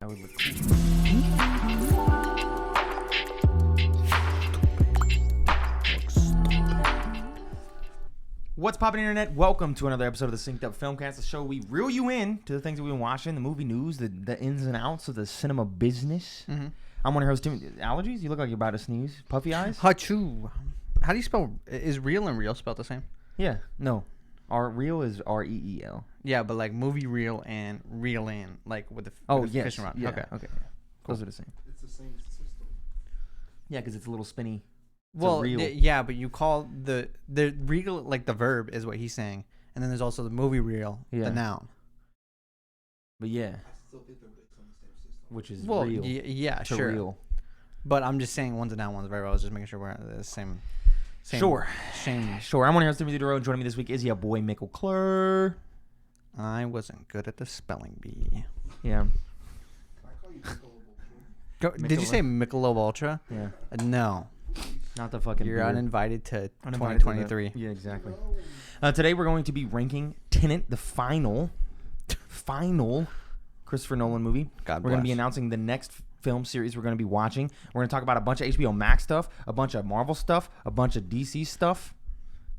That would look cool. What's poppin', internet? Welcome to another episode of the Synced Up Filmcast, the show we reel you in to the things that we've been watching, the movie news, the ins and outs of the cinema business. Mm-hmm. I'm one of your hosts, Tim. Allergies? You look like you're about to sneeze. Puffy eyes? Hachoo. How do you spell? Is real and real spelled the same? Yeah. No. Real is R-E-E-L. Yeah, but like movie reel and reel in, like with the fishing rod. Yeah. Okay. Okay. Cool. Those are the same. It's the same system. Yeah, because it's a little spinny. It's Well, real. yeah, but you call the real, like the verb is what he's saying, and then there's also the movie reel, the noun. But yeah. I still think they're based on the same system. Which is Well, real. yeah, to sure. Real. But I'm just saying one's a noun, one's a verb. I was just making sure we're the same. Sure. Same. Sure. I'm one of your hosts, Timothy DeRoe. Joining me this week is your boy, Michael Clur. I wasn't good at the spelling bee. Yeah. I call you Michelob. Did you say Michelob Ultra? Yeah. No. Not the fucking You're beer. uninvited to Uninvited to 2023. Yeah, exactly. Today we're going to be ranking Tenet, the final Christopher Nolan movie. God We're going to be bless. announcing the next film series we're going to be watching. We're going to talk about a bunch of HBO Max stuff, a bunch of Marvel stuff, a bunch of DC stuff.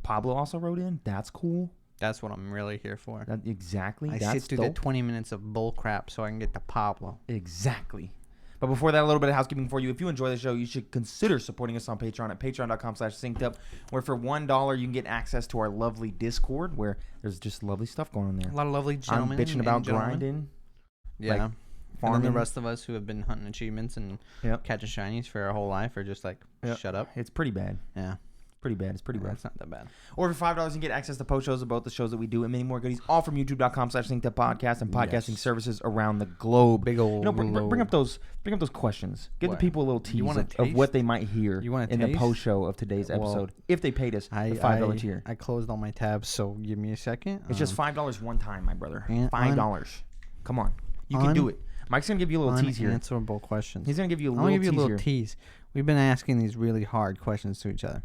Pablo also wrote in. That's cool. That's what I'm really here for. Exactly. I That's sit through dope. the 20 minutes of bull crap so I can get to Pablo. Exactly. But before that, a little bit of housekeeping for you. If you enjoy the show, you should consider supporting us on Patreon at patreon.com/syncedup, where for $1 you can get access to our lovely Discord, where there's just lovely stuff going on there. A lot of lovely gentlemen. I'm bitching and about gentlemen. grinding. Yeah. like, And then farming. the rest of us who have been hunting achievements and Yep. catching shinies for our whole life are just like, Yep. shut up. It's pretty bad. Yeah. Pretty bad. It's pretty bad. That's not that bad. Or for $5 you can get access to post shows of both the shows that we do and many more goodies, all from youtube.com/synceduppodcast and podcasting services around the globe. Big old bring up those questions. Give What? the people a little You tease want a of what taste? they might hear You want a in the taste? post show of today's Well, episode if they paid us the $5 tier. I closed all my tabs, so give me a second. It's just $5 one time, my brother. and $5. Come on, you can do it. Mike's gonna give you a little tease here. Unanswerable questions. He's gonna give you a I'm little gonna give you tease a little here. tease. We've been asking these really hard questions to each other.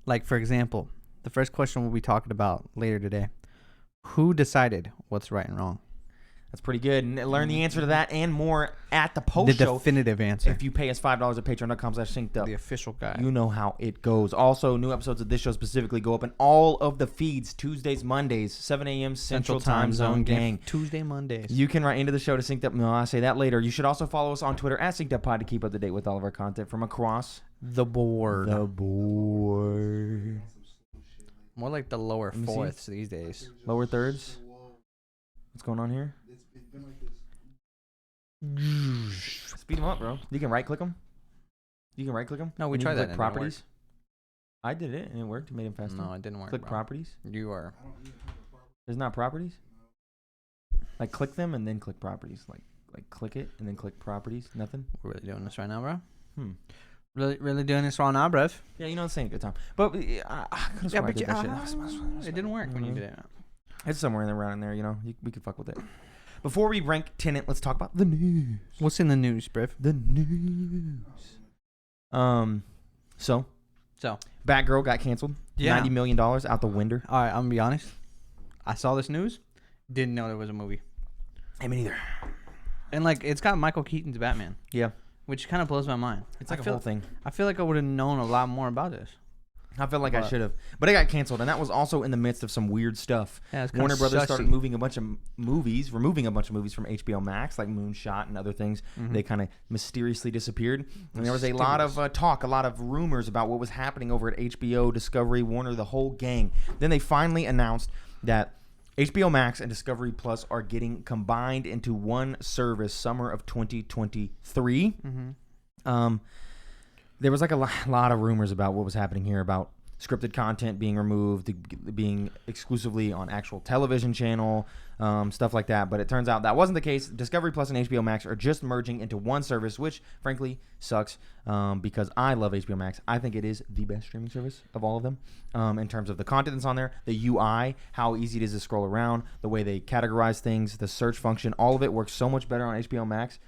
Like, for example, the first question we'll be talking about later today. Who decided what's right and wrong? That's pretty good. And learn the answer to that and more at the post The show. definitive answer. If you pay us $5 at patreon.com/syncedup. The official guy. You know how it goes. Also, new episodes of this show specifically go up in all of the feeds Tuesdays, Mondays, 7 a.m. Central Time Zone gang. Tuesday, Mondays. You can write into the show to Synced Up. No, I'll say that later. You should also follow us on Twitter at synceduppod to keep up to date with all of our content from across the board. the board. More like the lower me see. fourths these days. Lower thirds. What's going on here? It's been like this. Speed them up, bro. You can right click them. You can right click them. No, we tried that and it didn't Properties. I did it and it worked. It made them faster. No, it didn't work. Click bro. properties. You are. I don't even have a problem. There's not properties. Like click them and then click properties. Like click it and then click properties. Nothing. We're really doing this right now, bro. Hmm. Really doing this right now, bruv. Yeah, you know it's saying good time. But I could have sworn I did that shit. It didn't work when you did it. It's somewhere around in there. You know, we could fuck with it. Before we rank Tenet, let's talk about the news. What's in the news, bruv? The news. So So, Batgirl got canceled. Yeah. $90 million out the window. all right, I'm gonna be honest. I saw this news, didn't know there was a movie, I mean, either. and like it's got Michael Keaton's Batman, Yeah, which kind of blows my mind. it's like I a feel, whole thing. I feel like I would have known a lot more about this. I felt like I But- should have, but it got canceled, and that was also in the midst of some weird stuff. Yeah, it's kinda Warner Brothers sussy. started removing a bunch of movies from HBO Max, like Moonshot and other things. Mhm. They kind of mysteriously disappeared, and there was a lot of talk, a lot of rumors about what was happening over at HBO, Discovery, Warner, the whole gang. Then they finally announced that HBO Max and Discovery Plus are getting combined into one service, summer of 2023. Mm-hmm. There was like a lot of rumors about what was happening here, about scripted content being removed, being exclusively on actual television channel, stuff like that. But it turns out that wasn't the case. Discovery Plus and HBO Max are just merging into one service, which frankly sucks because I love HBO Max. I think it is the best streaming service of all of them in terms of the content that's on there, the UI, how easy it is to scroll around, the way they categorize things, the search function. All of it works so much better on HBO Max,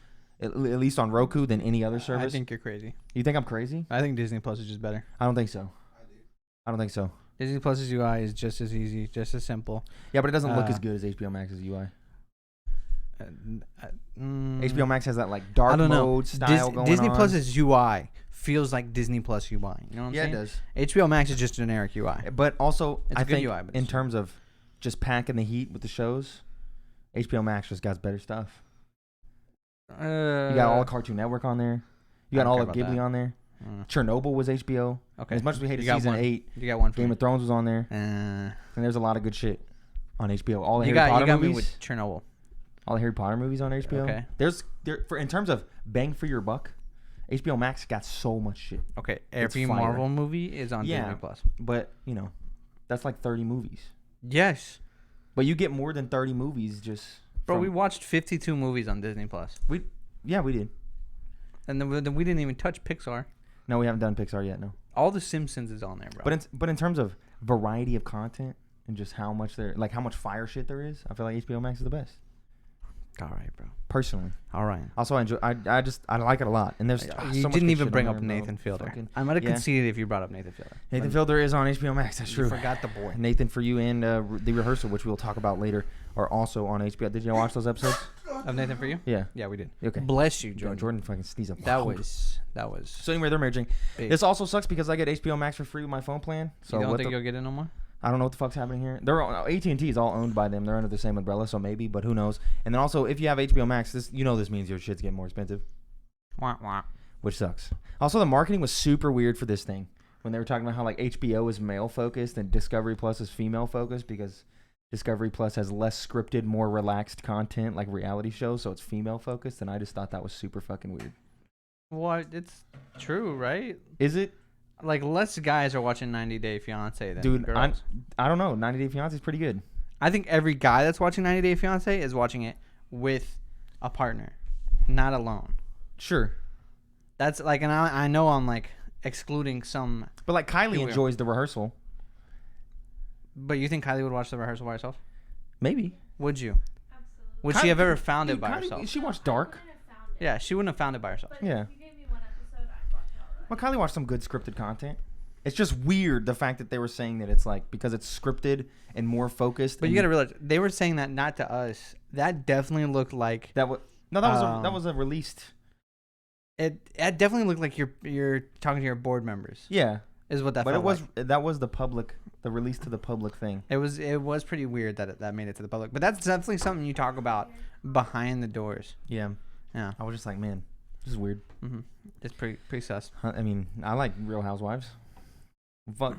at least on Roku, than any other service. I think you're crazy. You think I'm crazy? I think Disney Plus is just better. I don't think so. I don't think so. Disney Plus's UI is just as easy, just as simple. Yeah, but it doesn't look as good as HBO Max's UI. HBO Max has that like dark I don't know. mode style going Disney on. Plus's UI feels like Disney Plus UI. You know what I'm Yeah, saying? it does. HBO Max is just generic UI. But also, It's I a good think UI, but in it's- terms of just packing the heat with the shows, HBO Max just got better stuff. You got all of Cartoon Network on there. You I got don't all care of about Ghibli that. on there. Mm. Chernobyl was HBO. Okay. As much as we hated You got season one. 8, You got one for Game me. of Thrones was on there. Uh, And there's a lot of good shit on HBO. All the you Harry Potter got me movies. with Chernobyl. All the Harry Potter movies on HBO. Okay. In terms of bang for your buck, HBO Max got so much shit. Okay. It's Every fire. Marvel movie is on Yeah. Disney Plus. But, that's like 30 movies. Yes. But you get more than 30 movies just Bro, from- we watched 52 movies on Disney Plus. we did. And then we didn't even touch Pixar. No, we haven't done Pixar yet, no. All the Simpsons is on there, bro. But in terms of variety of content and just how much how much fire shit there is, I feel like HBO Max is the best. all right, bro. Personally. All right. Also, I like it a lot. And there's You so much didn't good even shit bring on up there, bro. Nathan Fielder. Fucking- I might have yeah. conceded if you brought up Nathan Fielder. Nathan But Fielder is on HBO Max. That's you true. forgot the boy. Nathan For You and The Rehearsal, which we'll talk about later, are also on HBO. Did you watch those episodes? Of Nathan for you? Yeah. Yeah, we did. Okay. Bless you, Jordan. Jordan. Fucking sneeze up. That was. So anyway, they're merging. big. This also sucks because I get HBO Max for free with my phone plan. So You don't what think the- you'll get it no more? I don't know what the fuck's happening here. AT&T is all owned by them. They're under the same umbrella, so maybe, but who knows? And then also, if you have HBO Max, this means your shit's getting more expensive, Wah, wah. which sucks. Also, the marketing was super weird for this thing when they were talking about how like HBO is male focused and Discovery Plus is female focused because Discovery Plus has less scripted, more relaxed content like reality shows, so it's female focused. And I just thought that was super fucking weird. What? It's true, right? Is it, Like, less guys are watching 90 Day Fiancé than dude? girls. I don't know. 90 Day Fiance is pretty good. I think every guy that's watching 90 Day Fiancé is watching it with a partner, not alone. Sure, That's like, and I know I'm like excluding some, but like Kylie Here we are. enjoys The Rehearsal. but you think Kylie would watch The Rehearsal by herself? Maybe. Would you? Absolutely. Would she have Kylie- ever found it dude, by Kylie- herself? She watched Dark. I wouldn't have found it. Yeah, she wouldn't have found it by herself. But Yeah. if you gave me one episode, I'd watch it all right. Well, Kylie watched some good scripted content. It's just weird the fact that they were saying that it's like because it's scripted and more focused. But and you gotta realize they were saying that not to us. That definitely looked like that was that was a released. it. It definitely looked like you're talking to your board members. Yeah, Is what that. but felt it was like. that was the release to the public thing. It was pretty weird that that made it to the public. But that's definitely something you talk about behind the doors. Yeah, Yeah. I was just like, man, this is weird. Mm-hmm. It's pretty sus. I mean, I like Real Housewives. Fuck,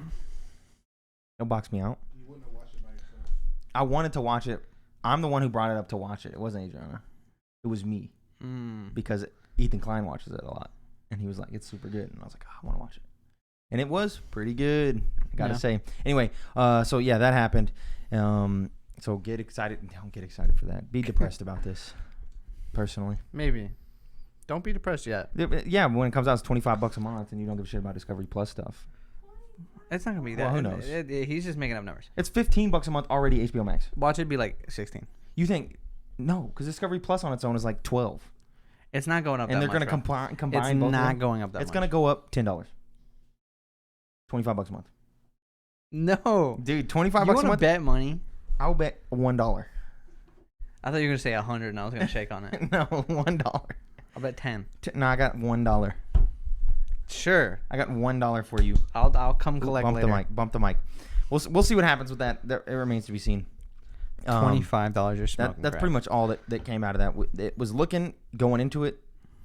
don't box me out. You wouldn't have watched it by yourself. I wanted to watch it. I'm the one who brought it up to watch it. It wasn't Adriana. It was me Mm. because Ethan Klein watches it a lot, and he was like, "It's super good," and I was like, oh, "I want to watch it," and it was pretty good. I gotta Yeah. say. Anyway, so yeah, that happened. So get excited. Don't get excited for that. Be depressed about this. Personally, Maybe. Don't be depressed yet. yeah. When it comes out, it's $25 a month, and you don't give a shit about Discovery Plus stuff. It's not gonna be that. Well, who knows? He's just making up numbers. It's $15 a month already. HBO Max. Watch it be like 16. You think? No, because Discovery Plus on its own is like 12, It's not going up. and that they're much, gonna bro. combine It's both of not them. going up that It's much. gonna go up $10. $25 a month, No. dude. You $25 want a to month. bet money? I'll bet $1. I thought you were gonna say 100, and I was gonna shake on it. No, $1. I'll bet 10. No, I got $1. Sure. I got $1 for you. I'll come collect Bump later. the mic. Bump the mic. We'll see what happens with that. It remains to be seen. $25 you're smoking. That's pretty much all that came out of that. It was looking going into it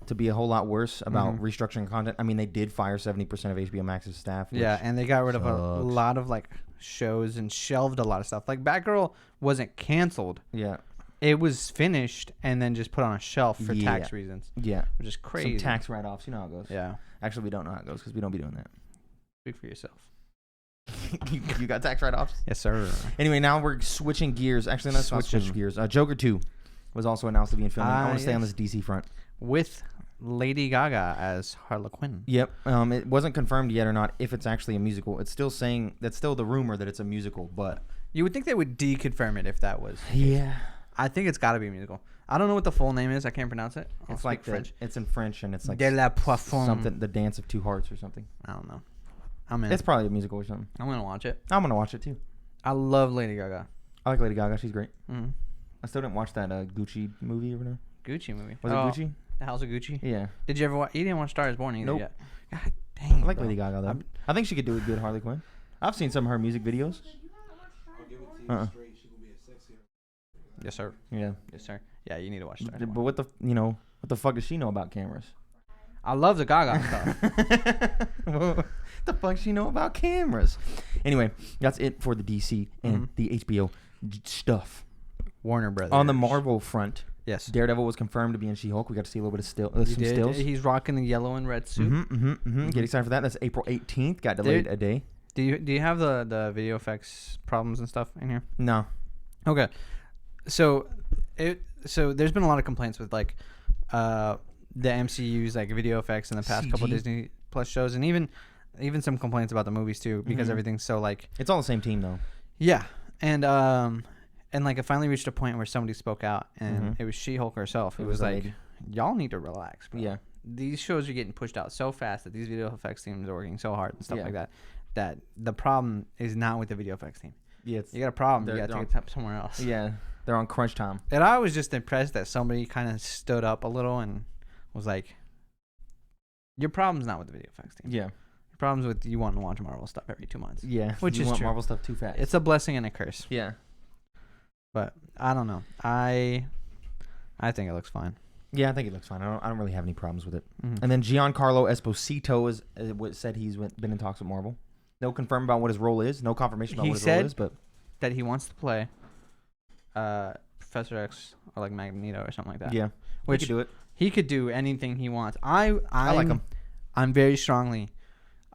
to be a whole lot worse about restructuring content. I mean, they did fire 70% of HBO Max's staff. Which, Yeah, and they got rid of a sucks. lot of like shows and shelved a lot of stuff. Like Batgirl wasn't canceled. yeah, It was finished and then just put on a shelf for tax Yeah. reasons, yeah. which is crazy. Some tax write-offs. You know how it goes. Yeah. Actually, we don't know how it goes because we don't be doing that. Speak for yourself. you got tax write-offs? Yes, sir. Anyway, now we're switching gears. Actually, let's not switch Switching. gears. Joker 2 was also announced to be in filming. I want to stay on yes. this DC front. With Lady Gaga as Harlequin. Yep. It wasn't confirmed yet or not if it's actually a musical. It's still saying that's still the rumor that it's a musical, but You would think they would deconfirm it if that was. yeah, I think it's got to be a musical. I don't know what the full name is. I can't pronounce it. I'll it's speak like French. it's in French and it's like De la Poisson. something, the dance of two hearts or something. I don't know. I'm in. It's probably a musical or something. I'm gonna watch it. I'm gonna watch it too. I love Lady Gaga. I like Lady Gaga. She's great. Mm-hmm. I still didn't watch that Gucci movie or whatever. Gucci movie. Was it Gucci? The House of Gucci? Yeah. Did you ever watch? You didn't watch Star is Born either Nope. yet. God dang. I like bro. Lady Gaga though. I think she could do a good Harley Quinn. I've seen some of her music videos. I'll give it to you Uh-uh. straight. She gonna be a sexy. Yes, sir. Yeah. Yes, sir. Yeah, you need to watch Star is But Born. what the fuck does she know about cameras? I love the Gaga stuff. What the fuck she know about cameras? Anyway, that's it for the DC and the HBO stuff. Warner Brothers. On the Marvel front, Yes. Daredevil was confirmed to be in She-Hulk. We got to see a little bit of He some did. stills. He's rocking the yellow and red suit. Get excited for that. That's April 18th. Got delayed a day. Do you have the video effects problems and stuff in here? No. Okay. So there's been a lot of complaints with like the MCU's like video effects in the past couple CG. Disney Plus shows, and even some complaints about the movies too, because everything's so like It's all the same team though. yeah, and like it finally reached a point where somebody spoke out, and it was She-Hulk herself. It was like, y'all need to relax, bro. Yeah. These shows are getting pushed out so fast that these video effects teams are working so hard and stuff Yeah. like that. That the problem is not with the video effects team. Yeah. You got a problem, you They're- got to they're take it up somewhere else. Yeah. They're on crunch time. And I was just impressed that somebody kind of stood up a little and was like, your problem's not with the video effects team. Yeah. Your problem's with you wanting to watch Marvel stuff every 2 months. Yeah. Which you is want true. Marvel stuff too fast. It's a blessing and a curse. yeah. But I don't know. I think it looks fine. Yeah, I think it looks fine. I don't really have any problems with it. Mhm. And then Giancarlo Esposito is said he's been in talks with Marvel. No confirm about what his role is. No confirmation about He what his said- role is. But That he wants to play Professor X or like Magneto or something like that. yeah, Which he could do it. he could do anything he wants. I like him. I'm very strongly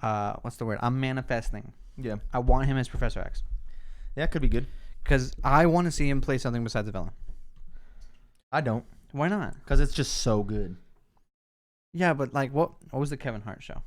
what's the word? I'm manifesting. Yeah, I want him as Professor X. yeah, it could be good. Because I want to see him play something besides a villain. I don't, Why not? because it's just so good. Yeah, but like, what was the Kevin Hart show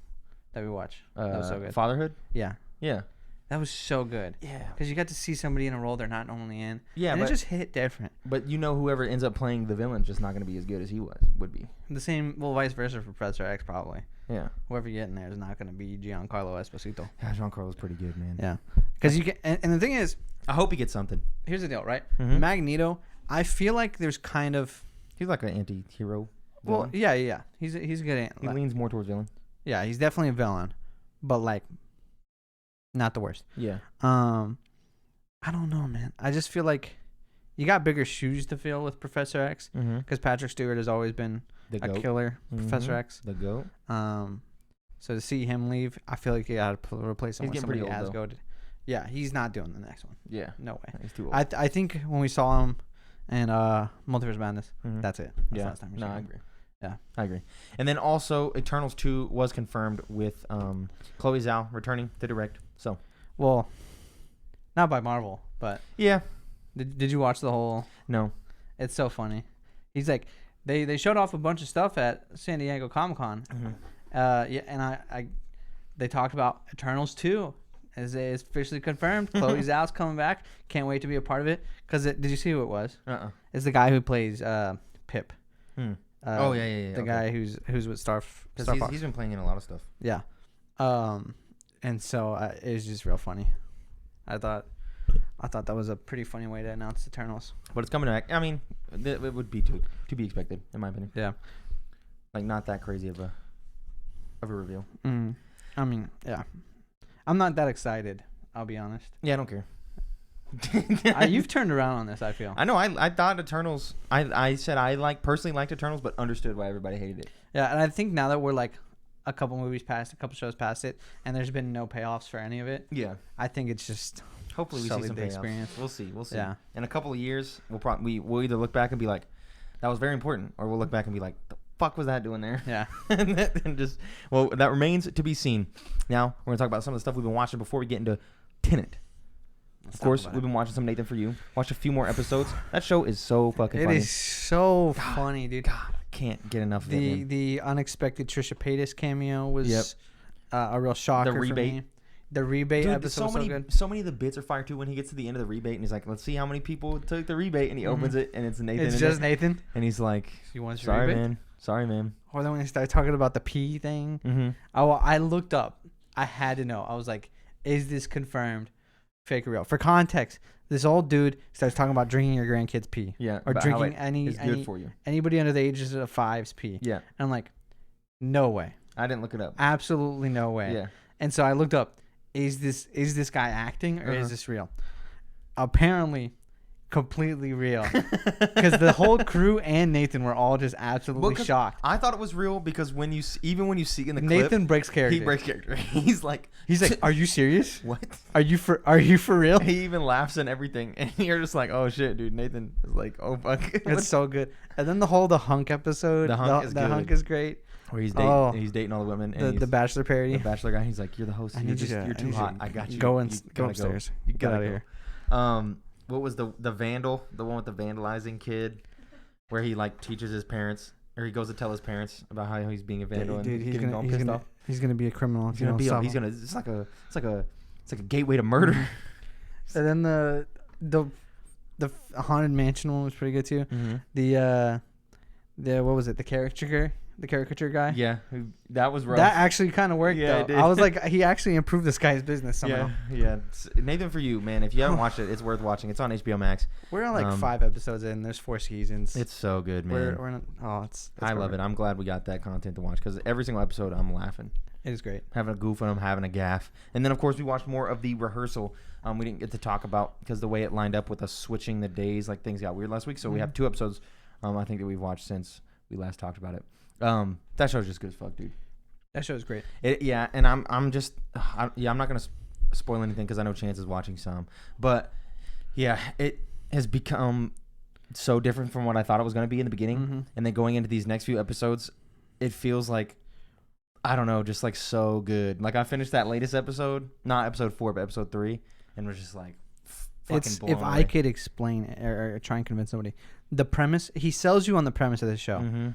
that we watched? That was so good. Fatherhood. Yeah, Yeah, that was so good. yeah, Because you got to see somebody in a role they're not normally in. yeah. and But it just hit different. but whoever ends up playing the villain's just not going to be as good as he would be. The same, well, vice versa for Professor X probably. Yeah, Whoever you get in there is not going to be Giancarlo Esposito. yeah. Giancarlo's pretty good, man. Yeah, because you get, and the thing is, I hope he gets something. here's the deal, right? Mhm. Magneto, I feel like there's kind of, He's like an anti-hero. well, villain. yeah. He's a good, he leans more towards villain. yeah, he's definitely a villain, but like, not the worst. Yeah, I don't know, man. I just feel like you got bigger shoes to fill with Professor X mm-hmm. because Patrick Stewart has always been the a goat. killer, Professor Mhm. X. The goat. So to see him leave, I feel like you got to replace him He's with getting pretty somebody as old, goated. Yeah, he's not doing the next one. Yeah, No way. he's too old. I think when we saw him in Multiverse Madness, Mhm. that's it. That's the Yeah. last time we No, saw I him. agree. Yeah. I agree. And then also Eternals 2 was confirmed with Chloe Zhao returning to direct. So Well, not by Marvel, but yeah, did you watch the whole? no, It's so funny. He's like, they showed off a bunch of stuff at San Diego Comic-Con. Mm-hmm. Yeah, and they talked about Eternals 2. It's officially confirmed. Chloe Zhao's coming back. Can't wait to be a part of it. Did you see who it was? It's the guy who plays Pip. Hmm. The okay. guy who's with Star Because Fox. he's been playing in a lot of stuff. Yeah. And so it was just real funny. I thought that was a pretty funny way to announce Eternals. But it's coming back. I mean, it would be to be expected, in my opinion. Yeah. Like not that crazy of a reveal. I mean, yeah. I'm not that excited. I'll be honest. Yeah, I don't care. You've turned around on this, I feel. I know. I thought Eternals. I said I personally liked Eternals, but understood why everybody hated it. Yeah, and I think now that we're like a couple movies past, a couple shows past it, and there's been no payoffs for any of it, Yeah. I think it's just Hopefully we see sullied some the payoffs. experience. We'll see. Yeah. In a couple of years, we'll either look back and be like, that was very important, or we'll look back and be like, the fuck was that doing there? Yeah. and just that remains to be seen. Now we're gonna talk about some of the stuff we've been watching before we get into Tenet. Let's Of talk course, about we've it. been watching some Nathan For You. Watched a few more episodes. That show is so fucking It funny. is so funny, dude. God, I can't get enough of it. man. The unexpected Trisha Paytas cameo was Yep. A real shocker. rebate. For me. The rebate Dude, episode was so good. so many of the bits are fire too. When he gets to the end of the rebate and he's like, "Let's see how many people took the rebate," and he opens it and it's Nathan. It's in just there. Nathan. And he's like, You want your "Sorry, rebate? man. Or then when they started talking about the P thing, Mm-hmm. I looked up. I had to know. I was like, is this confirmed? Fake or real? For context, This old dude starts talking about drinking your grandkids' pee. Yeah. Or about how drinking it's good for you. anybody under the ages of 5's pee. Yeah. And I'm like, no way. I didn't look it up. Absolutely no way. Yeah. And so I looked up, is this guy acting or is this real? Apparently, completely real. Because the whole crew and Nathan were all just absolutely shocked. I thought it was real because when you even when you see in the clip, Nathan breaks character. he breaks character. He's like, are you serious? what? Are you for real? He even laughs and everything, and you're just like, oh shit, dude. Nathan is like, oh fuck. It's so good. And then the hunk episode. The hunk is good. Hunk is great. Where he's dating all the women. And The Bachelor parody. The Bachelor guy. He's like, you're the host. You're too hot. I got you. Go go upstairs. You Get gotta out of go. here. What was the vandal? The one with the vandalizing kid, where he like teaches his parents, or he goes to tell his parents about how he's being a vandal Dude, and he's getting all pissed off. He's gonna be a criminal. He's gonna be. It's like a gateway to murder. And then the haunted mansion one was pretty good too. Mm-hmm. The what was it? The caricature guy. Yeah, that was rough. That actually kind of worked Yeah, it though. did. I was like, he actually improved this guy's business somehow. Yeah. Nathan, for you, man. If you haven't watched it, it's worth watching. It's on HBO Max. We're on like 5 episodes in. There's 4 seasons. It's so good, man. We're not, it's I love it. I'm glad we got that content to watch because every single episode I'm laughing, It is great. having a goof on them, having a gaff, and then of course we watched more of the rehearsal. We didn't get to talk about because the way it lined up with us switching the days, like things got weird last week. So we have 2 episodes. I think that we've watched since we last talked about it. That show's just good as fuck, dude. That show is great. And I'm just I'm not gonna spoil anything because I know Chance is watching some, but yeah, it has become so different from what I thought it was gonna be in the beginning, and then going into these next few episodes, it feels like I don't know, just like so good. Like I finished that latest episode, not episode 4, but episode 3, and was just like fucking blown If away. I could explain or try and convince somebody, the premise, he sells you on the premise of the show.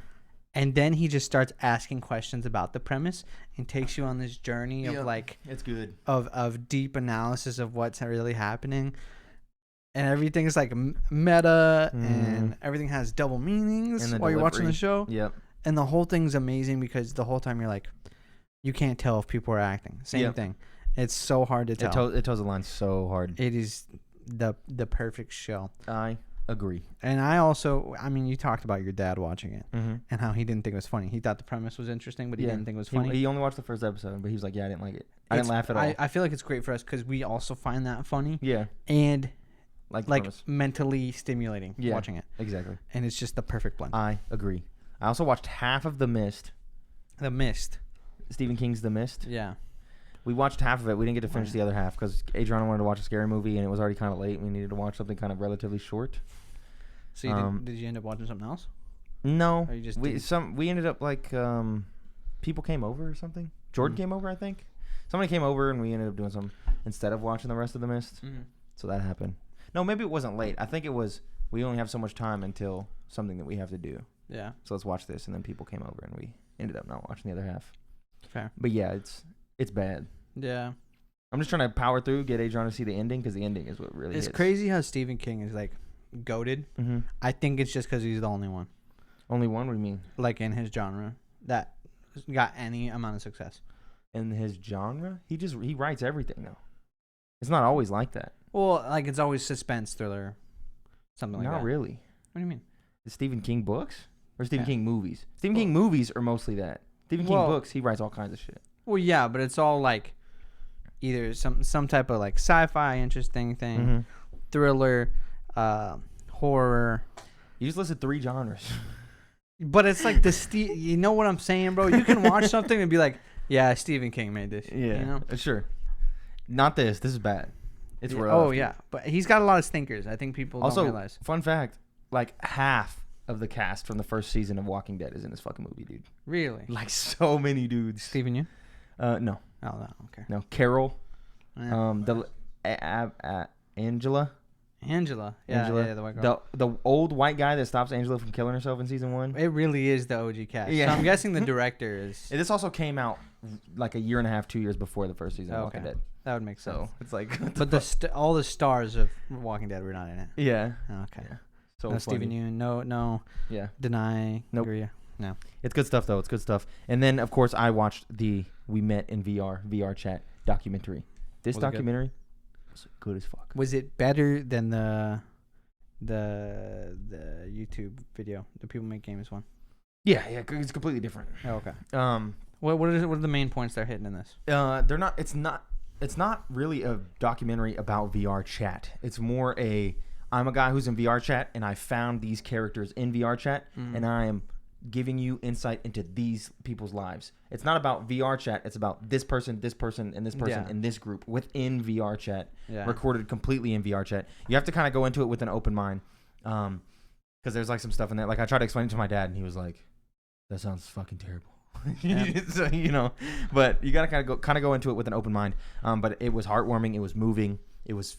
And then he just starts asking questions about the premise and takes you on this journey of like it's good of deep analysis of what's really happening, and everything is like meta and everything has double meanings while you're watching the show. Yep. And the whole thing's amazing because the whole time you're like, you can't tell if people are acting. Same thing. It's so hard to tell. It toes the line so hard. It is the perfect show. I agree. And I mean, you talked about your dad watching it and how he didn't think it was funny. He thought the premise was interesting, but he didn't think it was funny. He only watched the first episode, but he was like, yeah, I didn't like it. I didn't laugh at all. I feel like it's great for us because we also find that funny. Yeah. And Like mentally stimulating watching it. Exactly. And it's just the perfect blend. I agree. I also watched half of The Mist. The Mist. Stephen King's The Mist. Yeah. We watched half of it. We didn't get to finish the other half because Adriana wanted to watch a scary movie and it was already kind of late. We needed to watch something kind of relatively short. So did you end up watching something else? No. Or you just we ended up like people came over or something. Jordan came over, I think. Somebody came over and we ended up doing something instead of watching the rest of The Mist. So that happened. No, maybe it wasn't late. I think it was we only have so much time until something that we have to do. Yeah. So let's watch this, and then people came over and we ended up not watching the other half. Fair. But yeah, it's bad. Yeah. I'm just trying to power through, get Adriana to see the ending because the ending is what really. It's hits. crazy how Stephen King is like goated. I think it's just because he's the only one. Only one? What do you mean? Like in his genre that got any amount of success. In his genre, he writes everything though. It's not always like that. Well, like it's always suspense thriller, something like that. Not really. What do you mean? Is Stephen King books or Stephen King movies? Stephen King movies are mostly that. Stephen King books, he writes all kinds of shit. Well, yeah, but it's all like either some type of like sci-fi interesting thing, thriller, horror. You just listed 3 genres. But it's like you know what I'm saying, bro? You can watch something and be like, yeah, Stephen King made this. Yeah, you know? Sure. Not this. This is bad. It's rough. Oh yeah, but he's got a lot of stinkers. I think people also, don't realize. Fun fact: like half of the cast from the first season of Walking Dead is in this fucking movie, dude. Really? Like so many dudes. Stephen Yeun? No. Oh no. Okay. No. Carol. Yeah. Angela. Angela. Yeah, Angela. yeah, the white girl. The old white guy that stops Angela from killing herself in season 1. It really is the OG cast. Yeah. So I'm guessing the director is. This also came out like a year and a half, 2 years before the first season of Walking Dead. That would make sense. So it's like, but all the stars of Walking Dead were not in it. Yeah. Okay. Yeah. So no Stephen Yeun. No. Yeah. Deny. Nope. Agree. No. It's good stuff though. It's good stuff. And then of course I watched the We Met in VR chat documentary. This Was it good? documentary, was good as fuck. Was it better than the YouTube video, the People Make Games one? Yeah, it's completely different. Oh, okay. What What are the main points they're hitting in this? they're not. It's not really a documentary about VR chat. It's more I'm a guy who's in VR chat, and I found these characters in VR chat, and I am giving you insight into these people's lives. It's not about VR chat. It's about this person, and this person in this group within VR chat, recorded completely in VR chat. You have to kind of go into it with an open mind, because there's like some stuff in there. Like I tried to explain it to my dad, and he was like, "That sounds fucking terrible." So, you know, but you gotta kind of go into it with an open mind. But it was heartwarming. It was moving. It was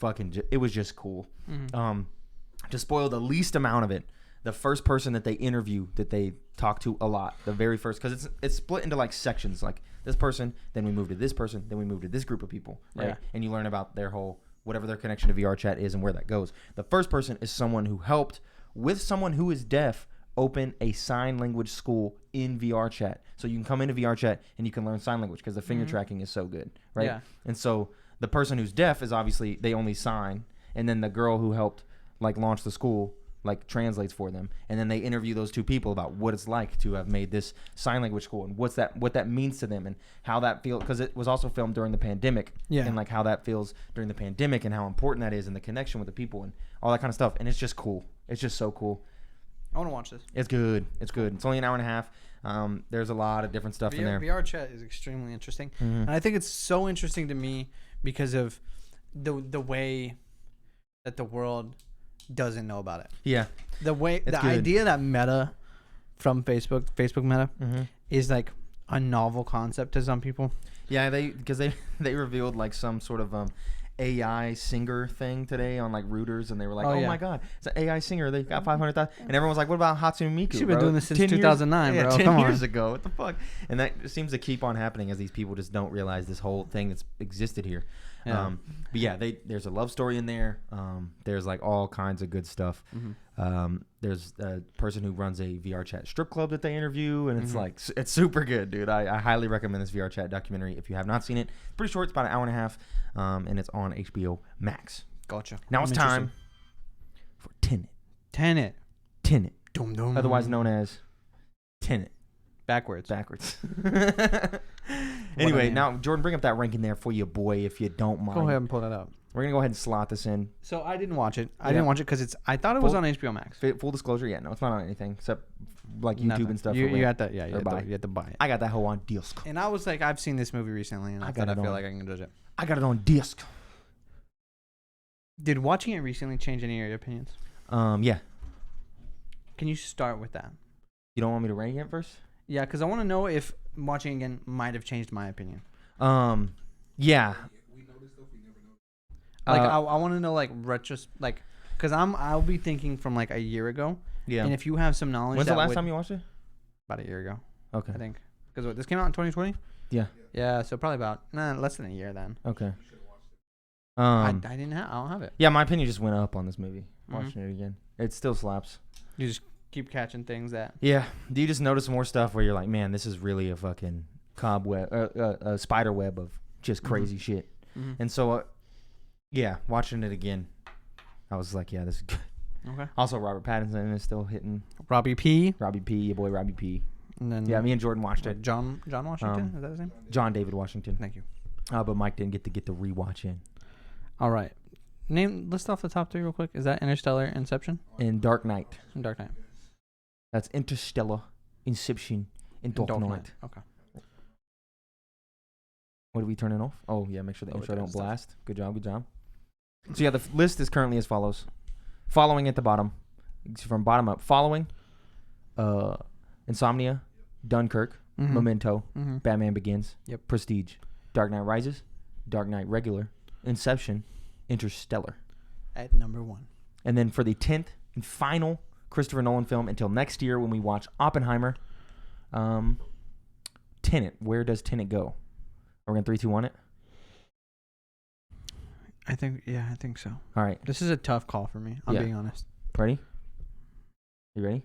it was just cool. To spoil the least amount of it, the first person that they interview, that they talk to a lot, the very first, because it's split into like sections, like this person, then we move to this person, then we move to this group of people, right? And you learn about their whole, whatever their connection to VR chat is and where that goes. The first person is someone who helped with someone who is deaf open a sign language school in VR chat. So you can come into VR chat and you can learn sign language because the finger tracking is so good, right? Yeah. And so the person who's deaf is obviously, they only sign, and then the girl who helped like launch the school like translates for them, and then they interview those two people about what it's like to have made this sign language school and what that means to them and how that feels, because it was also filmed during the pandemic, and like how that feels during the pandemic and how important that is and the connection with the people and all that kind of stuff. And it's just cool. It's just so cool. I want to watch this. It's good. It's good. It's only an hour and a half. There's a lot of different stuff in there. VR chat is extremely interesting, and I think it's so interesting to me because of the way that the world doesn't know about it. Yeah, the idea that Meta from Facebook Meta is like a novel concept to some people. Yeah, because they revealed like some sort of AI singer thing today on like Reuters, and they were like, "Oh my god, it's an AI singer. They got 500,000." And everyone was like, "What about Hatsune Miku?" She's been doing this since 2009, bro. 10 years ago. What the fuck? And that seems to keep on happening as these people just don't realize this whole thing that's existed here. Yeah. But yeah, there's a love story in there. There's like all kinds of good stuff. There's a person who runs a VR chat strip club that they interview, and it's like, it's super good, dude. I highly recommend this VR chat documentary if you have not seen it. It's pretty short. It's about an hour and a half, and it's on HBO Max. Gotcha. Now it's time for Tenet. Dum dum. Otherwise known as Tenet. Backwards. Anyway, now Jordan, bring up that ranking there for you, boy, if you don't mind. Go ahead and pull that up. We're gonna go ahead and slot this in. So I didn't watch it. I didn't watch it because I thought it was on HBO Max. Full disclosure, yeah, no, it's not on anything except like YouTube Nothing. and stuff. You got that? Yeah, you had to buy it. I got that whole on disc. And I was like, I've seen this movie recently, and I feel like I can judge it. I got it on disc. Did watching it recently change any of your opinions? Yeah. Can you start with that? You don't want me to rank it first? Yeah, because I want to know if watching again might have changed my opinion. Yeah. We noticed stuff we never noticed. Like I want to know because I'll be thinking from like a year ago. Yeah. And if you have some knowledge. When's the last time you watched it? About a year ago. Okay. I think because this came out in 2020. Yeah. Yeah, so probably about less than a year then. Okay. I don't have it. Yeah, my opinion just went up on this movie. Watching it again, it still slaps. You just keep catching things that. Yeah. Do you just notice more stuff where you're like, man, this is really a fucking cobweb, a spider web of just crazy shit. And so, yeah, watching it again, I was like, yeah, this is good. Okay. Also, Robert Pattinson is still hitting. Robbie P, your boy Robbie P. And then yeah, me and Jordan watched it. John Washington, is that his name? John David Washington. Thank you. But Mike didn't get the rewatch in. All right. List off the top three real quick. Is that Interstellar, Inception? And Dark Knight. And Dark Knight. That's Interstellar, Inception, and Dark Knight. Okay. What, do we turn it off? Oh, yeah, make sure the intro don't blast. Good job. So, yeah, the list is currently as follows. Following at the bottom, from bottom up. Following, Insomnia, Dunkirk, Memento, Batman Begins, Prestige, Dark Knight Rises, Dark Knight Regular, Inception, Interstellar. At number 1. And then for the 10th and final Christopher Nolan film until next year when we watch Oppenheimer, Tenet. Where does Tenet go? Are we going to 3, 2, 1 it? I think so. All right. This is a tough call for me. I'm being honest. Ready? You ready?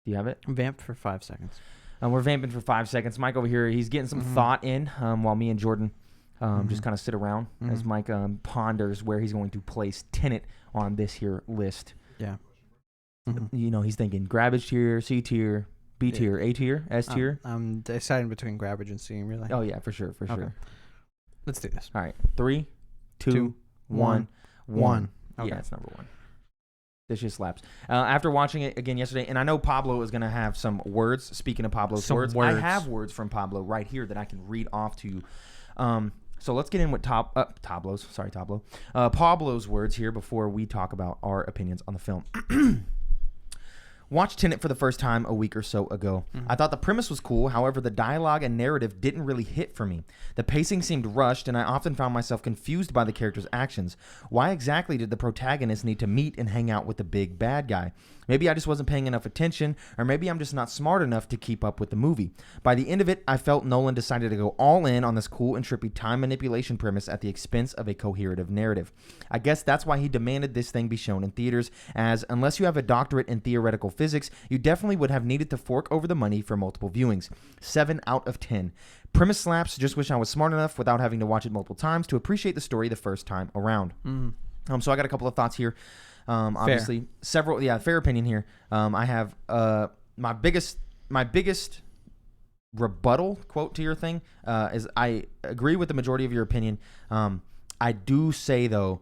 Do you have it? Vamp for 5 seconds. We're vamping for 5 seconds. Mike over here, he's getting some thought in while me and Jordan just kind of sit around as Mike ponders where he's going to place Tenet on this here list. Yeah. He's thinking Grabbage tier, C tier, B tier, A tier, S tier. I'm deciding between Grabbage and C, really. Oh, yeah, for sure. Okay. Let's do this. All right. 3, 2, 1. Okay. Yeah, it's number 1. This just slaps. After watching it again yesterday, and I know Pablo is going to have some words. Speaking of Pablo's words, I have words from Pablo right here that I can read off to you. So let's get in with Pablo's words here before we talk about our opinions on the film. Watched Tenet for the first time a week or so ago. I thought the premise was cool. However, the dialogue and narrative didn't really hit for me. The pacing seemed rushed, and I often found myself confused by the characters' actions. Why exactly did the protagonist need to meet and hang out with the big bad guy? Maybe I just wasn't paying enough attention, or maybe I'm just not smart enough to keep up with the movie. By the end of it, I felt Nolan decided to go all in on this cool and trippy time manipulation premise at the expense of a coherent narrative. I guess that's why he demanded this thing be shown in theaters, as unless you have a doctorate in theoretical physics, you definitely would have needed to fork over the money for multiple viewings. 7 out of 10. Premise slaps, just wish I was smart enough without having to watch it multiple times to appreciate the story the first time around. So I got a couple of thoughts here. Obviously, fair opinion here. I have my biggest rebuttal quote to your thing is I agree with the majority of your opinion. I do say though,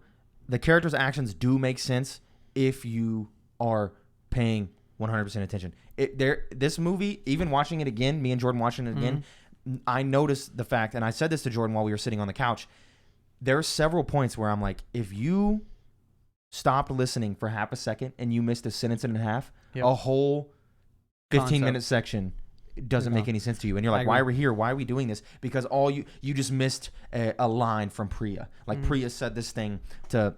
the character's actions do make sense if you are paying 100% attention. This movie, even watching it again, me and Jordan watching it again, I noticed the fact, and I said this to Jordan while we were sitting on the couch. There are several points where I'm like, if you stopped listening for half a second and you missed a sentence and a half, a whole 15-minute section doesn't make any sense to you. And you're like, why are we here? Why are we doing this? Because you just missed a line from Priya. Like Priya said this thing to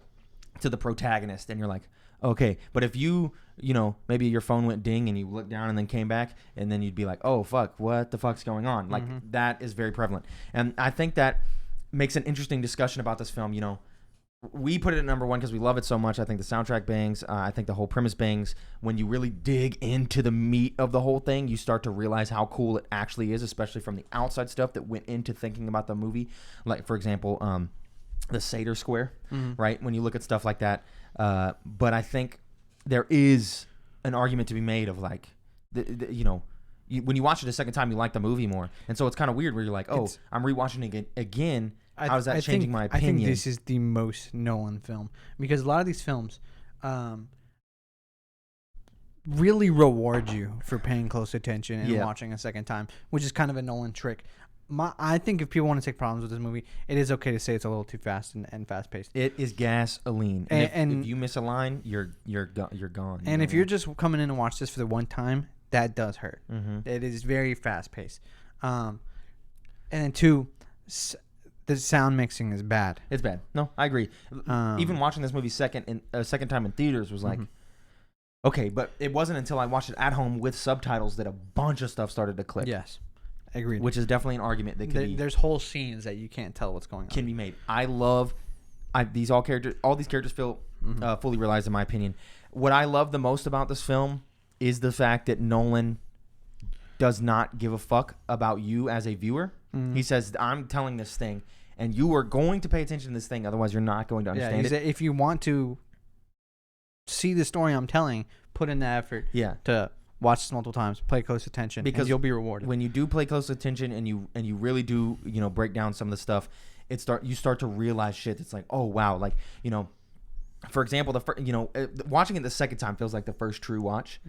the protagonist, and you're like, okay. But if maybe your phone went ding and you looked down and then came back, and then you'd be like, oh, fuck, what the fuck's going on? Like, that is very prevalent. And I think that makes an interesting discussion about this film. We put it at number 1 because we love it so much. I think the soundtrack bangs. I think the whole premise bangs. When you really dig into the meat of the whole thing, you start to realize how cool it actually is, especially from the outside stuff that went into thinking about the movie. Like, for example, the Seder Square, right? When you look at stuff like that. But I think there is an argument to be made of like, when you watch it a second time, you like the movie more. And so it's kind of weird where you're like, oh, I'm rewatching it again. How is that changing my opinion? I think this is the most Nolan film, because a lot of these films really reward you for paying close attention and watching a second time, which is kind of a Nolan trick. I think if people want to take problems with this movie, it is okay to say it's a little too fast and fast paced. It is gasoline, and if you miss a line, you're gone. And if you're just coming in and watch this for the one time, that does hurt. It is very fast paced. And then 2, the sound mixing is bad. It's bad. No, I agree. Even watching this movie second time in theaters was like, okay, but it wasn't until I watched it at home with subtitles that a bunch of stuff started to click. Yes, agreed. Which is definitely an argument that there's whole scenes that you can't tell what's going on. Can be made. I love all these characters feel fully realized in my opinion. What I love the most about this film is the fact that Nolan does not give a fuck about you as a viewer. He says, I'm telling this thing, and you are going to pay attention to this thing, otherwise you're not going to understand it. If you want to see the story I'm telling, put in the effort to watch this multiple times, play close attention, because you'll be rewarded. When you do play close attention and you really do break down some of the stuff, you start to realize shit. It's like, oh wow, like for example, watching it the second time feels like the first true watch,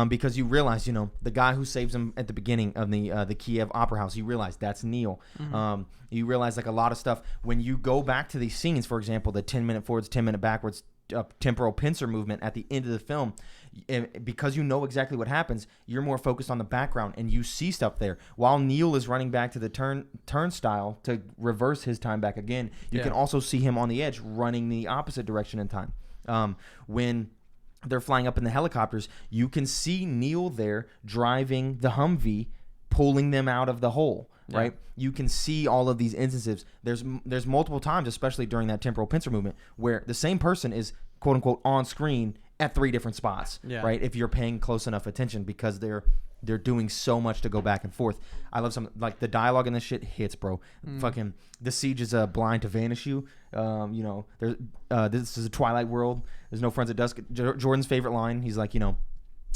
because you realize, the guy who saves him at the beginning of the Kiev Opera House, you realize that's Neil. You realize like a lot of stuff when you go back to these scenes. For example, the 10-minute forwards, 10-minute backwards temporal pincer movement at the end of the film, because you know exactly what happens, you're more focused on the background and you see stuff there. While Neil is running back to the turnstile to reverse his time back again, you can also see him on the edge running the opposite direction in time. When they're flying up in the helicopters, you can see Neil there driving the Humvee, pulling them out of the hole. Right, you can see all of these instances. There's multiple times, especially during that temporal pincer movement, where the same person is quote unquote on screen at 3 different spots, right? If you're paying close enough attention, because they're doing so much to go back and forth. I love some, like, the dialogue in this shit hits, bro. Fucking the siege is blind to vanish you. You know, there's this is a Twilight world. There's no friends at dusk. Jordan's favorite line. He's like, you know,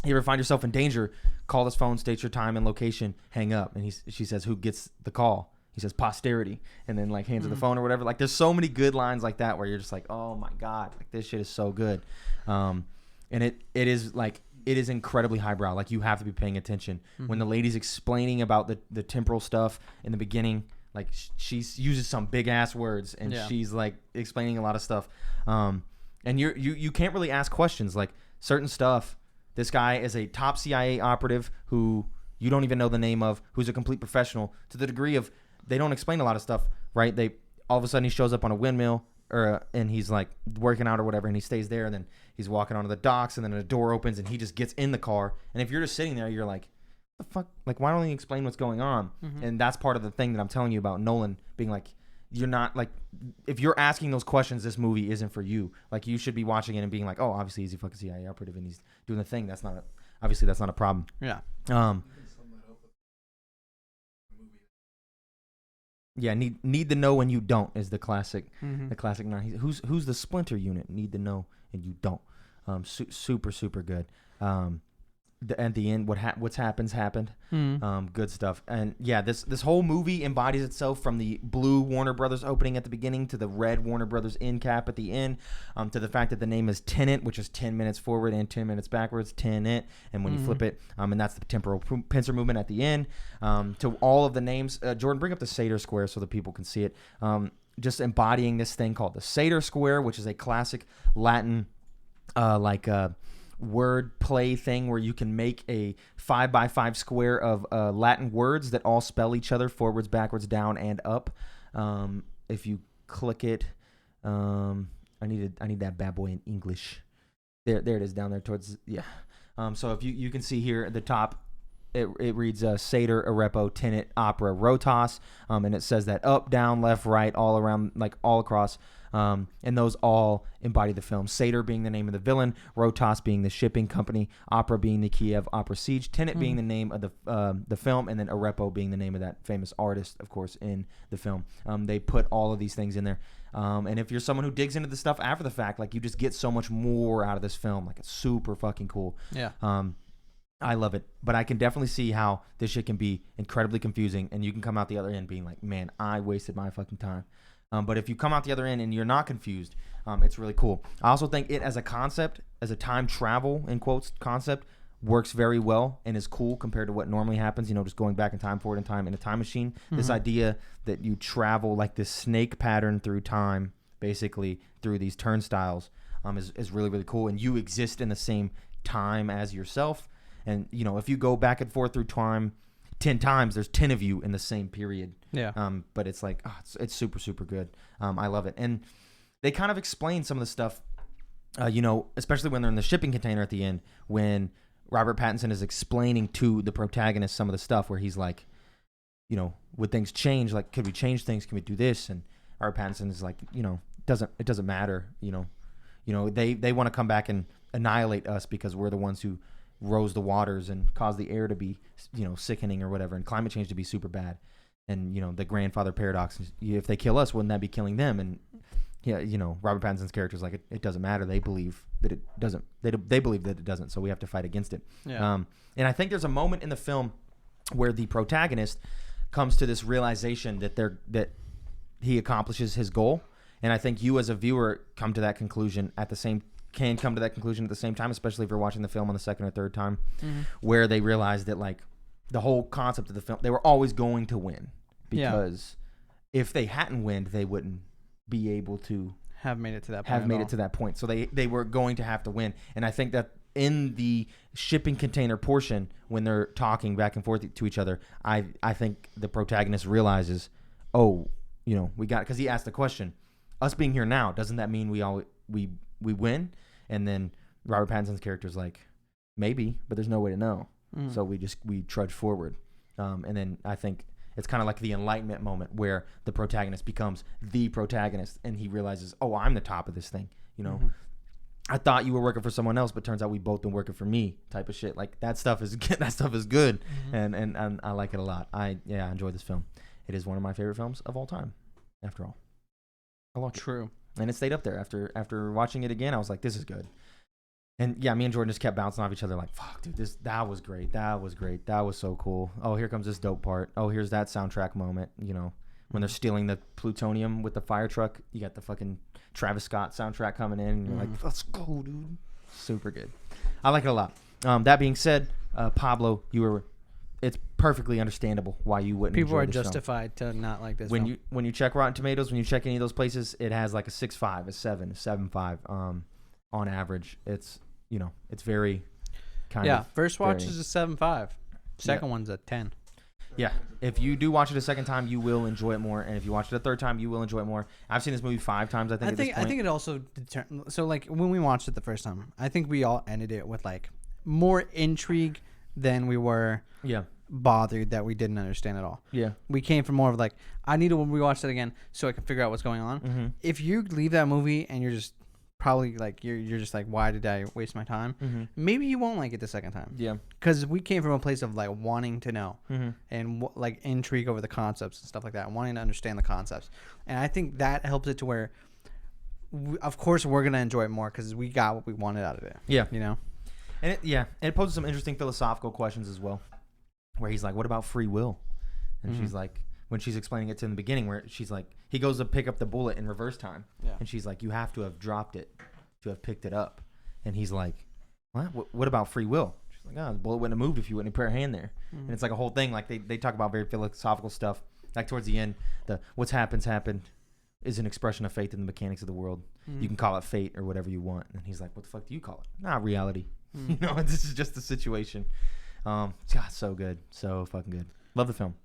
you ever find yourself in danger? Call this phone, state your time and location, hang up. And she says, who gets the call? He says, posterity, and then like hands her the phone or whatever. Like, there's so many good lines like that where you're just like, oh my god, like this shit is so good. And it is like, it is incredibly highbrow. Like, you have to be paying attention when the lady's explaining about the temporal stuff in the beginning. Like, she uses some big ass words, and she's like explaining a lot of stuff. And you can't really ask questions like certain stuff. This guy is a top CIA operative who you don't even know the name of, who's a complete professional, to the degree of they don't explain a lot of stuff, right? They all of a sudden he shows up on a windmill, and he's like working out or whatever, and he stays there, and then he's walking onto the docks, and then a door opens, and he just gets in the car. And if you're just sitting there, you're like, what the fuck? Like, why don't you explain what's going on? And that's part of the thing that I'm telling you about Nolan being like, you're not like, if you're asking those questions, this movie isn't for you. Like, you should be watching it and being like, oh, obviously he's a fucking CIA operative and he's doing the thing. That's not a problem. Yeah. Yeah, need to know and you don't is the classic. The classic. Who's the Splinter unit? Need to know and you don't. Super good. At the end, what's happened. Good stuff. And yeah, this whole movie embodies itself, from the blue Warner Brothers opening at the beginning to the red Warner Brothers end cap at the end, to the fact that the name is Tenet, which is 10 minutes forward and 10 minutes backwards, Tenet, and when you flip it, and that's the temporal pincer movement at the end, to all of the names. Jordan, bring up the Seder Square so that people can see it. Just embodying this thing called the Seder Square, which is a classic Latin word play thing where you can make a 5x5 square of Latin words that all spell each other forwards, backwards, down, and up. If you click it, I need that bad boy in English. There it is down there towards so if you can see here at the top, it reads Seder, Arepo, Tenet, Opera, Rotas, and it says that up, down, left, right, all around, like all across. And those all embody the film. Seder being the name of the villain, Rotas being the shipping company, Opera being the Kiev Opera Siege, Tenet being the name of the film, and then Arepo being the name of that famous artist, of course, in the film. They put all of these things in there. And if you're someone who digs into the stuff after the fact, like, you just get so much more out of this film. Like, it's super fucking cool. Yeah. I love it, but I can definitely see how this shit can be incredibly confusing, and you can come out the other end being like, man, I wasted my fucking time. But if you come out the other end and you're not confused, it's really cool. I also think it as a concept, as a time travel, in quotes, concept, works very well and is cool compared to what normally happens, you know, just going back in time, forward in time in a time machine. This idea that you travel like this snake pattern through time, basically through these turnstiles, is really, really cool. And you exist in the same time as yourself. And, you know, if you go back and forth through time 10 times, there's 10 of you in the same period. Yeah. But it's like, it's super, super good. I love it. And they kind of explain some of the stuff, you know, especially when they're in the shipping container at the end, when Robert Pattinson is explaining to the protagonist some of the stuff where he's like, you know, would things change? Like, could we change things? Can we do this? And Robert Pattinson is like, you know, it doesn't matter. You know, they want to come back and annihilate us because we're the ones who rose the waters and caused the air to be, you know, sickening or whatever, and climate change to be super bad. And, you know, the grandfather paradox, if they kill us, wouldn't that be killing them? And yeah, you know, Robert Pattinson's character is like, it doesn't matter. They believe that it doesn't. They believe that it doesn't. So we have to fight against it. Yeah. And I think there's a moment in the film where the protagonist comes to this realization that he accomplishes his goal. And I think you as a viewer come to that conclusion at the same time, especially if you're watching the film on the second or third time, where they realize that, like, the whole concept of the film, they were always going to win, because if they hadn't won, they wouldn't be able to have made it to that point. So they were going to have to win. And I think that in the shipping container portion, when they're talking back and forth to each other, I think the protagonist realizes, oh, you know, we got, because he asked the question, us being here now, doesn't that mean we win? And then Robert Pattinson's character is like, maybe, but there's no way to know. So we trudge forward. And then I think it's kind of like the enlightenment moment where the protagonist becomes the protagonist and he realizes, oh, I'm the top of this thing, you know? I thought you were working for someone else, but turns out we both been working for me type of shit. Like that stuff is good, and I like it a lot. I enjoyed this film. It is one of my favorite films of all time. After all, I like it. True. And it stayed up there after watching it again. I was like, this is good. And yeah, me and Jordan just kept bouncing off each other like, fuck, dude, that was great. That was great. That was so cool. Oh, here comes this dope part. Oh, here's that soundtrack moment. You know, when they're stealing the plutonium with the fire truck, you got the fucking Travis Scott soundtrack coming in. And you're like, let's go, dude. Super good. I like it a lot. That being said, Pablo, it's perfectly understandable why you wouldn't. People enjoy are this film. justified to not like this. When you check Rotten Tomatoes, when you check any of those places, it has like a 6.5, a 7, a 7.5. On average, it's very kind of. Yeah, first watch very, is a 7.5. Second one's a 10. Yeah, if you do watch it a second time, you will enjoy it more, and if you watch it a third time, you will enjoy it more. I've seen this movie 5 times. I think. I think it also so like when we watched it the first time, I think we all ended it with like more intrigue than we were. Yeah. Bothered that we didn't understand at all. Yeah. We came from more of like, I need to rewatch it again so I can figure out what's going on. Mm-hmm. If you leave that movie and you're just probably like you're just like, why did I waste my time? Mm-hmm. Maybe you won't like it the second time. Yeah. Because we came from a place of like wanting to know Mm-hmm. and like intrigue over the concepts and stuff like that, and wanting to understand the concepts. And I think that helps it to where, of course, we're gonna enjoy it more because we got what we wanted out of it. Yeah. You know. And it poses some interesting philosophical questions as well, where he's like, what about free will? And she's like, when she's explaining it to him in the beginning, where she's like, he goes to pick up the bullet in reverse time. Yeah. And she's like, you have to have dropped it to have picked it up. And he's like, what about free will? She's like, the bullet wouldn't have moved if you wouldn't have put your hand there. And it's like a whole thing. Like they talk about very philosophical stuff. Like towards the end, what's happened is an expression of faith in the mechanics of the world. You can call it fate or whatever you want. And he's like, what the fuck do you call it? Not reality. You know, this is just the situation. God, so good. So fucking good. Love the film.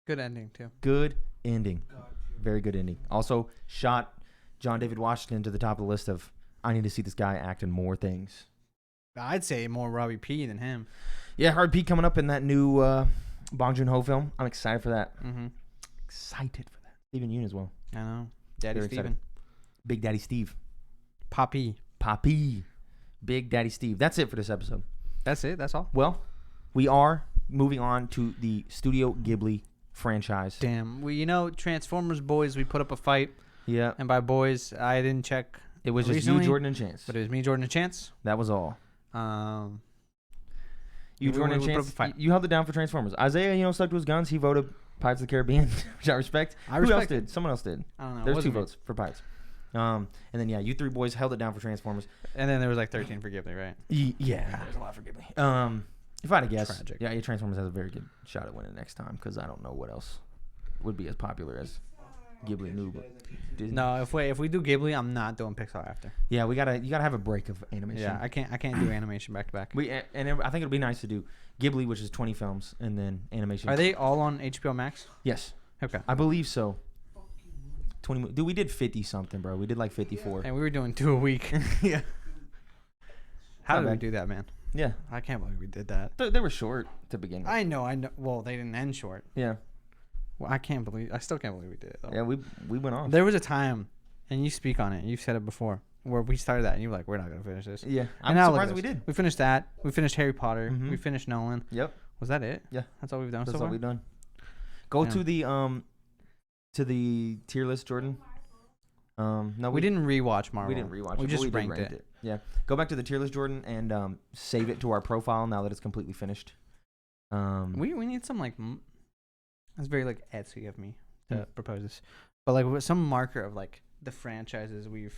Good ending too. Good ending. Very good ending. Also shot John David Washington to the top of the list of, I need to see this guy act in more things. I'd say more Robbie P than him. Yeah, Hard P coming up in that new Bong Joon-ho film. I'm excited for that. Mm-hmm. Excited for that. Steven Yeun as well. I know. Daddy Very Steven. excited. Big Daddy Steve. Poppy. Big Daddy Steve. That's it for this episode. That's it. That's all. Well, we are moving on to the Studio Ghibli franchise. Damn. Transformers boys, we put up a fight. Yeah. And by boys, I didn't check. It was recently, just you, Jordan, and Chance. But it was me, Jordan, and Chance. That was all. You, Jordan, and Chance. You held it down for Transformers. Isaiah, stuck to his guns. He voted Pirates of the Caribbean, which I respect. Who else did? Someone else did. I don't know. There's 2 votes for Pirates. And then, you 3 boys held it down for Transformers. And then there was like 13 for Ghibli, right? Yeah. There's a lot for Ghibli. If I had to guess, Tragic. yeah, Transformers has a very good shot at winning next time because I don't know what else would be as popular as Ghibli knew. But Disney. No, if we do Ghibli, I'm not doing Pixar after. Yeah, you gotta have a break of animation. Yeah, I can't do animation back to back. I think it'll be nice to do Ghibli, which is 20 films, and then animation. Are they all on HBO Max? Yes. Okay. I believe so. 20. Dude, we did 50 something, bro. We did like 54. And we were doing 2 a week. Yeah. How Not did we bad. do that, man? Yeah. I can't believe we did that. They were short to begin with. I know. Well, they didn't end short. Yeah. Well, I still can't believe we did it, though. Yeah, we went off. There was a time, and you speak on it, you've said it before, where we started that, and you were like, we're not going to finish this. Yeah. And I'm now surprised look we at us. did. We finished that. We finished Harry Potter. Mhm. We finished Nolan. Yep. Was that it? Yeah. That's all we've done That's so all far? we've done. Go Yeah. to the tier list, Jordan. No, We didn't rewatch Marvel. We didn't rewatch We it. just but ranked did rank it. Yeah. Go back to the tier list, Jordan, and save it to our profile now that it's completely finished. We need some, like, that's very, like, Etsy of me to propose this. But, like, with some marker of, like, the franchises we've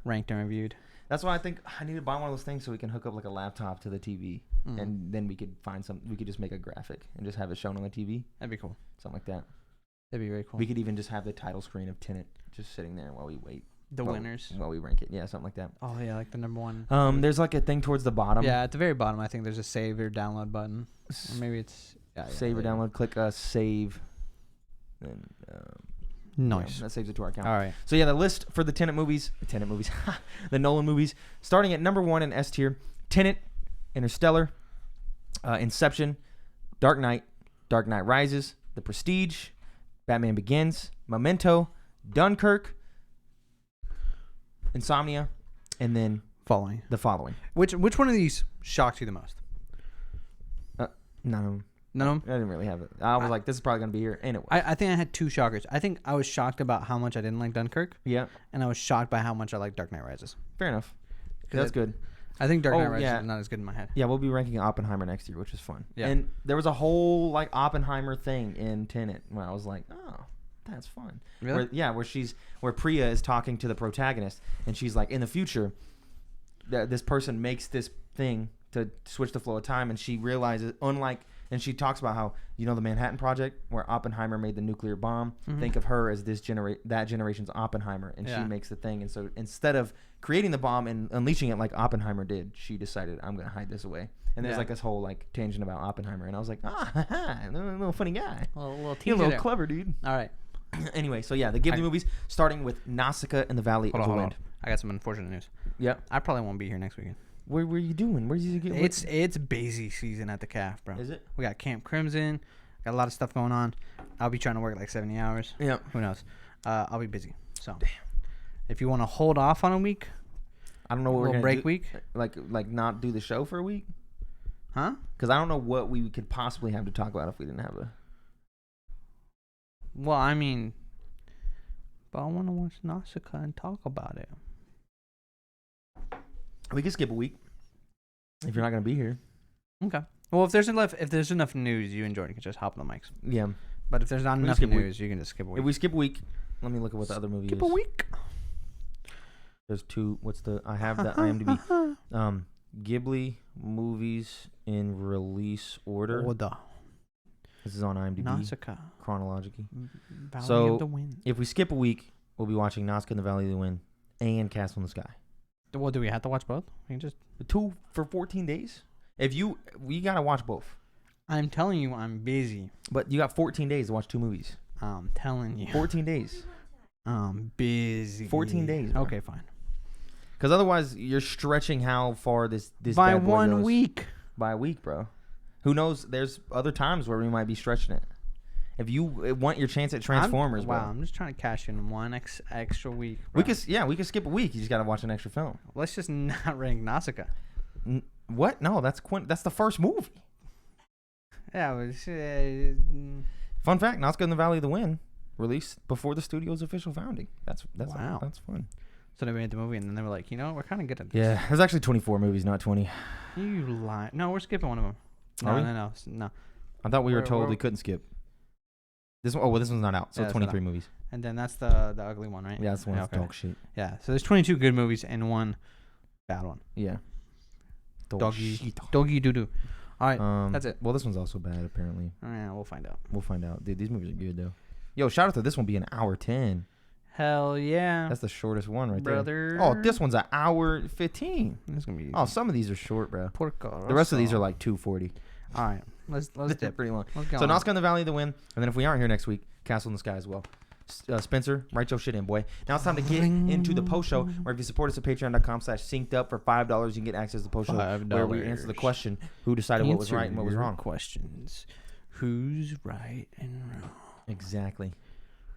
ranked and reviewed. That's why I think I need to buy one of those things so we can hook up, like, a laptop to the TV. And then we could we could just make a graphic and just have it shown on the TV. That'd be cool. Something like that. That'd be very cool. We could even just have the title screen of Tenet just sitting there while we wait. The winners. While we rank it. Yeah, something like that. Oh, yeah, like the number one. There's like a thing towards the bottom. Yeah, at the very bottom, I think there's a save or download button. Or maybe it's... save or download. Click save. Then, nice. That saves it to our account. All right. So, yeah, the list for the Tenet movies, the Nolan movies, starting at number 1 in S tier, Tenet, Interstellar, Inception, Dark Knight Rises, The Prestige, Batman Begins, Memento, Dunkirk, Insomnia, and then Following. The Following. Which one of these shocked you the most? None of them. None of them? I didn't really have it. I was like, this is probably going to be here. And it was. I think I had 2 shockers. I think I was shocked about how much I didn't like Dunkirk. Yeah. And I was shocked by how much I like Dark Knight Rises. Fair enough. That's good. I think Dark Knight Rises is not as good in my head. Yeah, we'll be ranking Oppenheimer next year, which is fun. Yeah. And there was a whole like Oppenheimer thing in Tenet where I was like, oh, that's fun. Really? Where Priya is talking to the protagonist, and she's like, in the future, this person makes this thing to switch the flow of time, and she realizes, and she talks about how, the Manhattan Project, where Oppenheimer made the nuclear bomb. Mm-hmm. Think of her as that generation's Oppenheimer, and she makes the thing. And so instead of creating the bomb and unleashing it like Oppenheimer did, she decided, I'm going to hide this away. And there's like this whole like tangent about Oppenheimer, and I was like, little funny guy, You're a little clever dude. All right. Anyway, so yeah, the Ghibli movies, starting with Nausicaa in the Valley of the Wind. I got some unfortunate news. Yep. I probably won't be here next weekend. Where were you doing? Where's you get? It's busy season at the CAF, bro. Is it? We got Camp Crimson. Got a lot of stuff going on. I'll be trying to work like 70 hours. Yeah. Who knows? I'll be busy. So, if you want to hold off on a week, I don't know what we're gonna break do. Week, like not do the show for a week, huh? Because I don't know what we could possibly have to talk about if we didn't have a. Well, I mean, but I want to watch Nausicaa and talk about it. We could skip a week if you're not gonna be here. Okay. Well, if there's enough news you enjoy, you can just hop on the mics. Yeah. But if there's not enough news, you can just skip a week. If we skip a week, let me look at what the other movie is. Skip a week. There's 2. I have the IMDb. Ghibli movies in release order. This is on IMDb. Nausicaa. Chronologically. Valley of the Wind. If we skip a week, we'll be watching Nausicaa in the Valley of the Wind and Castle in the Sky. Well, do we have to watch both? We can just 2 for 14 days. We gotta watch both. I'm telling you, I'm busy. But you got 14 days to watch 2 movies. I'm telling you. 14 days. I'm busy. 14 days. Bro. Okay, fine. Because otherwise, you're stretching how far this by bad boy 1 goes. week. By a week, bro. Who knows? There's other times where we might be stretching it. If you want your chance at Transformers, bro. Wow, I'm just trying to cash in 1 extra week. Bro. We could skip a week. You just gotta watch an extra film. Let's just not rank Nausicaa. What? No, that's the first movie. Yeah. Fun fact: Nausicaa in the Valley of the Wind released before the studio's official founding. That's wow. That's fun. So they made the movie, and then they were like, we're kind of good at this. Yeah, there's actually 24 movies, not 20. You lie. No, we're skipping one of them. No. I thought we were told we couldn't skip. This one, this one's not out, so 23 movies. And then that's the ugly one, right? Yeah, that's the one that's dog shit. Yeah, so there's 22 good movies and 1 bad one. Yeah. Doggy doo-doo. All right, that's it. Well, this one's also bad, apparently. Yeah, we'll find out. Dude, these movies are good, though. Yo, shout out to this one being 1:10. Hell yeah. That's the shortest one right there. Oh, this one's 1:15. This gonna be easy. Oh, some of these are short, bro. Porco The rest of these are like 2:40. All right, let's dip. Pretty long. Let's go So Nausicaa in the Valley of the Wind, and then if we aren't here next week, Castle in the Sky as well. Spencer, write your shit in, boy. Now it's time to get into the post show, where if you support us at patreon.com/synced up for $5, you can get access to the post show where we answer the question, who decided what was right and what was wrong. Questions. Who's right and wrong? Exactly.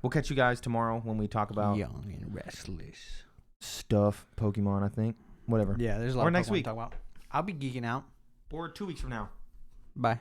We'll catch you guys tomorrow when we talk about Young and Restless stuff, Pokemon, I think. Whatever. Yeah, there's a lot or of next Pokemon week. to talk about. I'll be geeking out. Or 2 weeks from now. Bye.